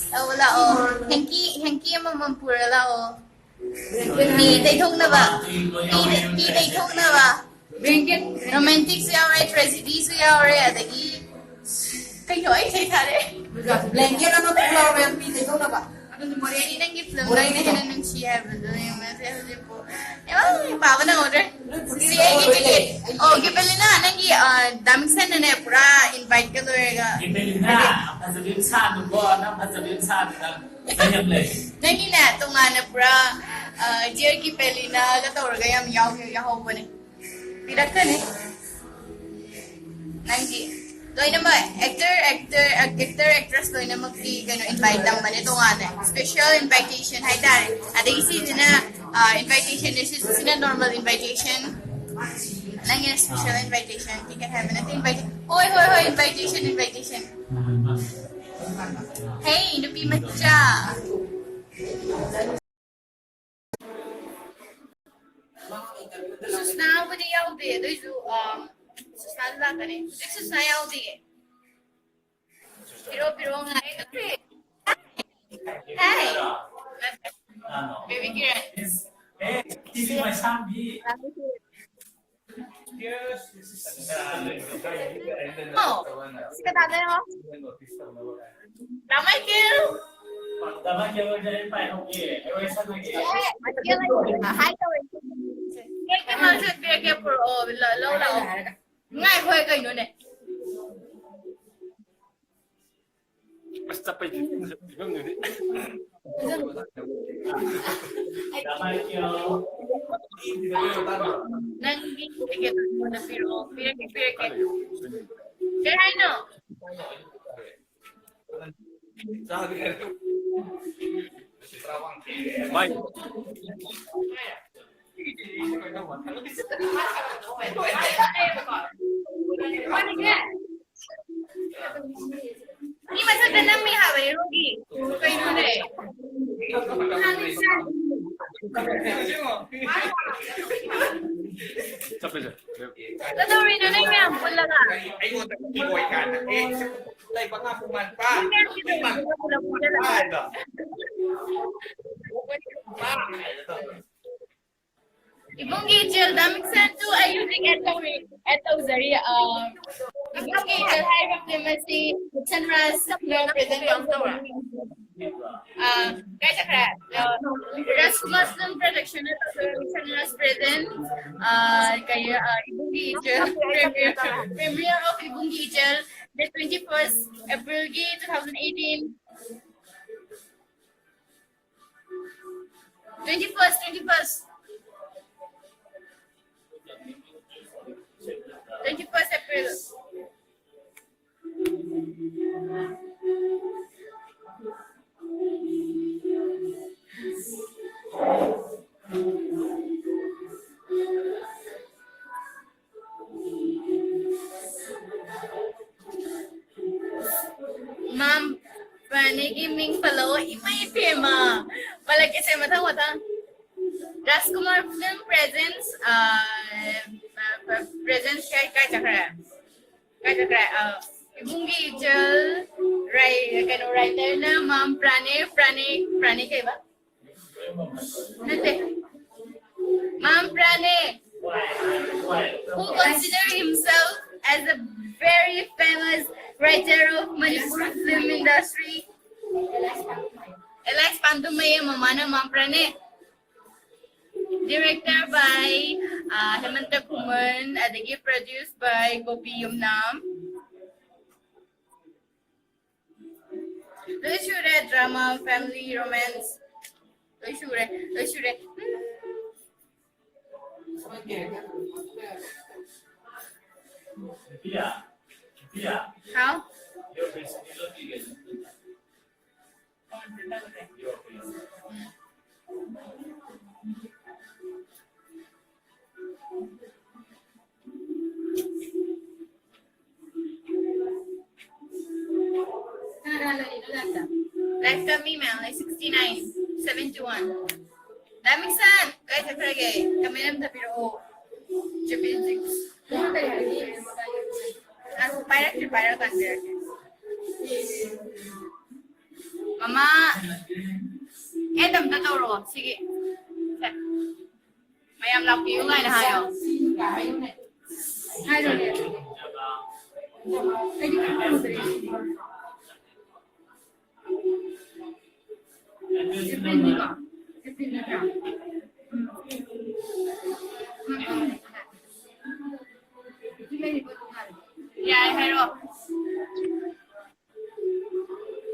Wala o. Hanky ang mamampura la o. Taytong na ba? Taytong na ba? Romantic su yaure, tragedy su yaure, adagi kayo ay tare. Blanket ano to flower yung pita ito na ba? Moreni nang film na hinahan ng siya bro. Yung message po. Yung baba na order. Si ay ticket. Oh, gibali na nangi daming sen na pura invite ka loyega. Gibali na. Pasalin sa ano ko, na pasalin sa ano. Kanya place. Nangi na tunga na pura dear gibali na la orga yam yaw pa ni. Pirat ka ni. Nangi doy na actress doy na invite lang man ito nga na. Special invitation. Hay dahil. At isi na invitation is sina normal invitation. Nang yung special invitation. You can have an invite. Hoy, invitation. Hey, nupi matcha. Susna mo di yaw di. Doy su susna lang ka ni. Susna yaw di. Pero nga. Hey. Baby Kiran. This is my son B. Oh, sikatado mo? Ramay Kill. Tama kayo dyan pa yung ay sa lagi. Hi daw. Kaya ka man sa kaya por o law. Ngay hoy kayo nun eh. Basta pa yung nuni. Tama kayo. Nang bigyan mo na pero kaya ano? Mike. Ini masa dalam ni hawe rugi. Kayo nun eh. Sapos siya. Tatawin na na nga, pula ka. Ay, utang iboy ka na. Tay, baka pumanpa. Ibong Gijel, daming santo ay using eto zari, Ibong Gijel, high diplomacy, Sunrise, President Bangsawa. Guys, Ras Muslim Protection at Sunrise President, kaya Ibong Gijel, Premier of Ibong Gijel, the 21st April 2018. 21st. 21st April. Ma'am, panigiming palaw, ima-ipima. Palagi sa matang-matang. Raskumar Film presents, kay Chakra. Ibong Gijel, writer na Ma'am Prane kayo ba? Nante. Ma'am Prane, who consider himself as a very famous writer of Manipur film industry. Alex Pantumaya, Mamana Ma'am Prane. Director by Hemanta Kuman, adagi produced by Gopi Yumnam. Loishure drama, family romance. Loishure. Yeah. How? Your face is Life kami ma'am, like 69, 71. Daming san! Kahit sa pragay, kami naman na pero Japan 6. Ako, pirate kan Mama. Dam ta ro. Sige. Set. Mayam lak piu ngai na hayo. Hai rồi nè. Cái gì cũng không được. Cái bên gì cả. Cái bên gì cả. Yeah, hello.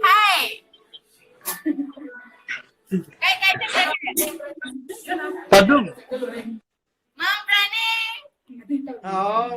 Hi. Cái. Padung. Mom, Rani. Đó.